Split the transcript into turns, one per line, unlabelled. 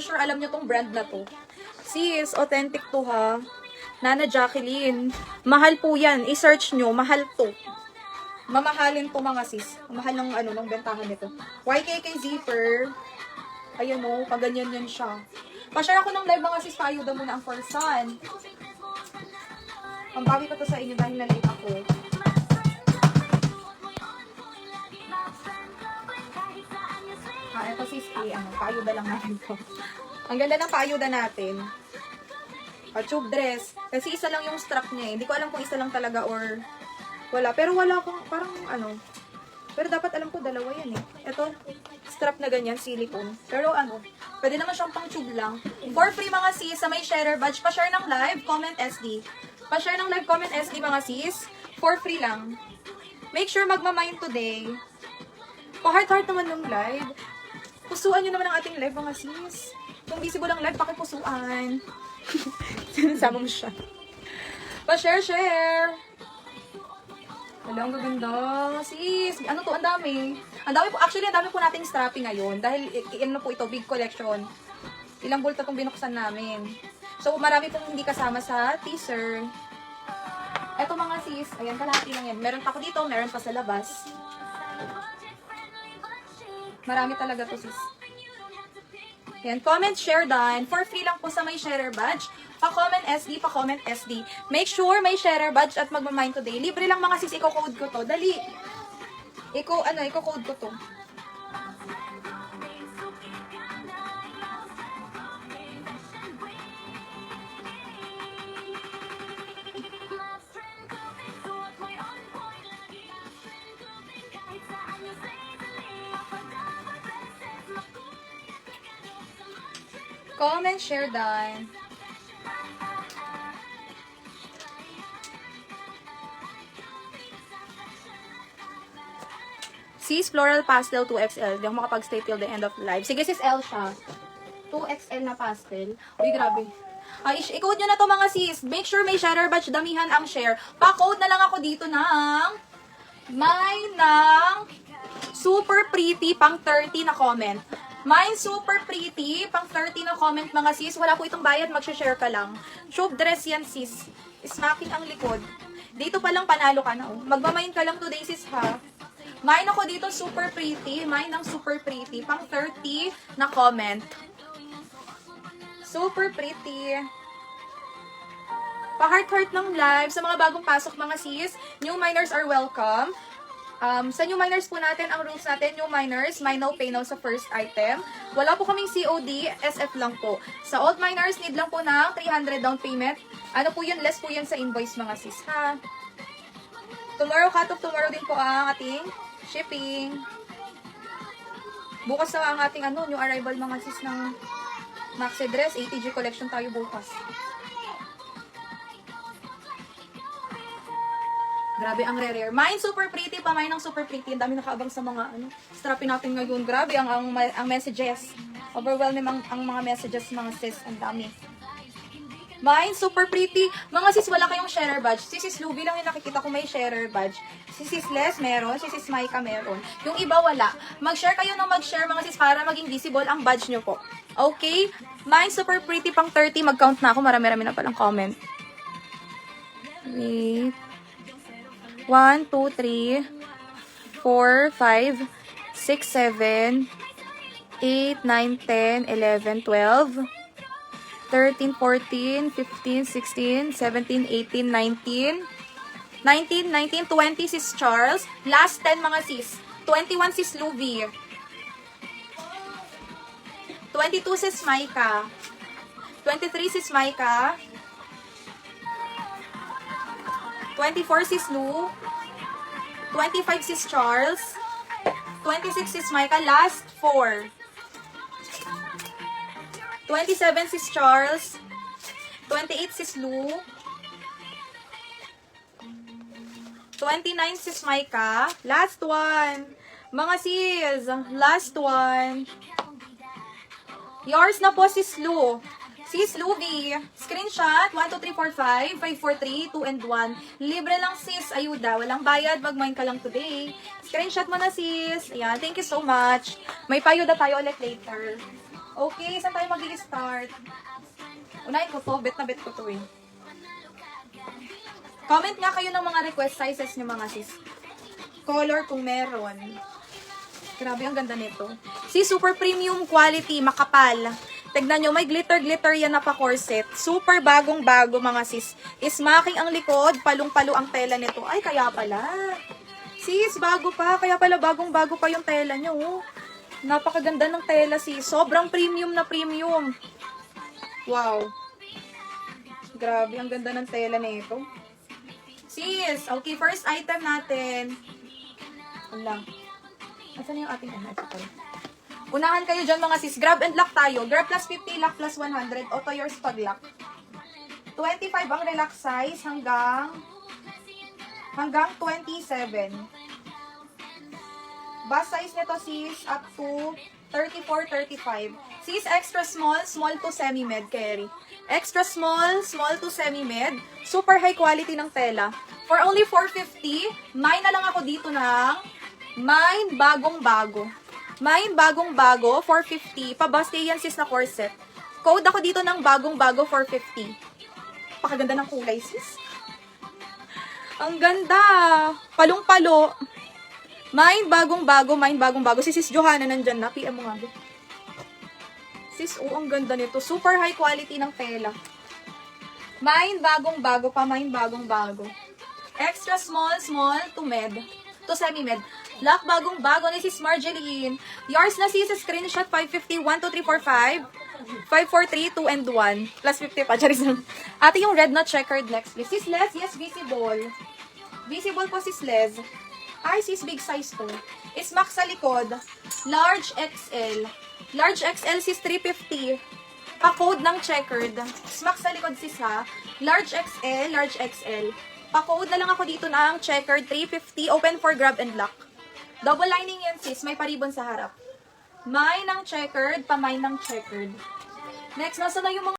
sure alam nyo tong brand na to. Sis, authentic to ha. Nana Jacqueline. Mahal po yan. I-search nyo. Mahal to. Mamahalin to mga sis. Mahal ng ng bentahan nito. YKK zipper. Ayun o. Paganyan yan siya. Pa-share ako ng live mga sis. Paayuda muna ang Forsan. Ang bawi ko to sa inyo dahil na-late ako. Ito sis, paayuda lang natin to. Ang ganda ng paayuda natin. Tube dress. Kasi isa lang yung strap niya eh. Hindi ko alam kung isa lang talaga or wala. Pero wala akong, parang Pero dapat alam ko dalawa yan eh. Ito, strap na ganyan, silicone. Pero pwede naman siyang pang tube lang. For free mga sis, sa may sharer badge, pa-share ng live, comment SD. Pa-share ng live, comment SD mga sis. For free lang. Make sure magmamind today. Pa-heart-heart naman ng live. Pusuan nyo naman ang ating live mga sis. Kung visible ang live, pakipusuan. Sinasama mo siya. Pa-share. Wala, ang gaganda. Sis, ano to? Ang dami. Ang dami po. Actually, ang dami po nating strapping ngayon. Dahil, po ito, big collection. Ilang bulta itong binuksan namin. So, marami pong hindi kasama sa teaser. Eto mga sis, ayan, kalahati lang yan. Meron pa ako dito, meron pa sa labas. Marami talaga to sis. Ayan, comment, share done. For free lang po sa may sharer badge. Pa-comment SD, pa-comment SD. Make sure may sharer badge at magmamind today. Libre lang mga sis, i-code ko to. Dali. I-code ko to. Comment, share done. Sis, floral pastel 2XL. Hindi ako makapag-stay till the end of the live. Sige sis, L siya. 2XL na pastel. Uy, grabe. I-code nyo na to mga sis. Make sure may sharer badge. Damihan ang share. Pa-code na lang ako dito ng super pretty pang 30 na comment. Mine super pretty, pang 30 na comment mga sis. Wala po itong bayad, mag-share ka lang. Tube dress yan sis. Smacking ang likod. Dito pa lang panalo ka na oh. Magmamain ka lang today sis ha. Mine ako dito super pretty. Mine ang super pretty, pang 30 na comment. Super pretty. Pa-heart-heart ng live. Sa mga bagong pasok mga sis, new miners are welcome. Sa new miners po natin, ang rules natin, new miners, buy now, pay now sa first item. Wala po kaming COD, SF lang po. Sa old miners, need lang po ng 300 down payment. Ano po yun? Less po yun sa invoice mga sis, ha? Tomorrow, cut off tomorrow din po ang ating shipping. Bukas na ang ating new arrival mga sis ng Maxi Dress. ATG collection tayo bukas. Grabe ang rare. Mine super pretty pa, mine ang super pretty. Ang dami nakaabang sa mga strapping natin ngayon. Grabe ang messages. Overwhelming ang mga messages mga sis. Ang dami. Mine super pretty. Mga sis, wala kayong sharer badge. Si Sis Luby lang yung nakikita ko may sharer badge. Si Sis Les meron, si Sis Maika meron. Yung iba wala. Mag-share kayo ng mag-share mga sis para maging visible ang badge nyo po. Okay? Mine super pretty pang 30. Mag-count na ako. Marami-rami na palang comment. Wait. 1, 2, 3, 4, 5, 6, 7, 8, 9, 10, 11, 12, 13, 14, 15, 16, 17, 18, 19, 19, 20 sis Charles. Last 10 mga sis. 21 sis Luby. 22 sis Maika. 23 sis Maika. 24 sis Lou. 25 sis Charles. 26 sis Micah. Last 4. 27 sis Charles. 28 sis Lou. 29 sis Micah. Last one. Mga sis. Last one. Yours na po sis Lou. Sis Luby, screenshot, 1, 2, 3, 4, 5, 5, 4, 3, 2, and 1. Libre lang sis, ayuda. Walang bayad, mag-mine ka lang today. Screenshot mo na sis. Ayan, thank you so much. May payuda tayo ulit later. Okay, saan tayo mag-i-start? Unahin ko to, bet na bet ko to eh. Comment nga kayo ng mga request sizes nyo mga sis. Color kung meron. Grabe, ang ganda nito. Si super premium quality, makapal. Tignan nyo, may glitter-glitter yan na pa corset. Super bagong-bago mga sis. Ismaking ang likod, palong-palo ang tela nito. Ay, kaya pala. Sis, bago pa. Kaya pala bagong-bago pa yung tela nyo. Oh. Napakaganda ng tela sis. Sobrang premium na premium. Wow. Grabe, ang ganda ng tela nito. Sis, okay, first item natin. Wala. Asan yung ating unahan kayo dyan mga sis. Grab and lock tayo. Grab plus 50, lock plus 100. Auto yours pag lock. 25 ang relax size hanggang 27. Bust size nito sis up to 34, 35. Sis extra small, small to semi-med carry. Extra small, small to semi-med. Super high quality ng tela. For only 450, may na lang ako dito ng mine bagong-bago. Mine bagong-bago, 450. Pabaste yan sis na corset. Code ako dito ng bagong-bago, 450. Pakaganda ng kulay sis. Ang ganda. Palong-palo. Mine bagong-bago, mine bagong-bago. Si sis Johanna nandyan na. PM mo nga. Sis, ang ganda nito. Super high quality ng tela. Mine bagong-bago pa, mine bagong-bago. Extra small, small to med. To semi-med. Lock bagong-bago ni sis Marjeline. Yours na sis, screenshot 550, 1, 2, 3, 4, 5. 5, 4, 3, 2, and 1. Plus 50 pa. Charis lang. Ate yung red na checkered next please. Sis Les, yes, visible. Visible po sis Les. Ay, sis, big size to. Ismax sa likod. Large XL. Large XL sis, 350. Pa-code ng checkered. Ismax sa likod sis ha. Large XL, large XL. Pa-code na lang ako dito ng checkered 350. Open for grab and lock. Double lining yan sis. May paribon sa harap. May ng checkered, pa-may ng checkered. Next, nasa na yung mga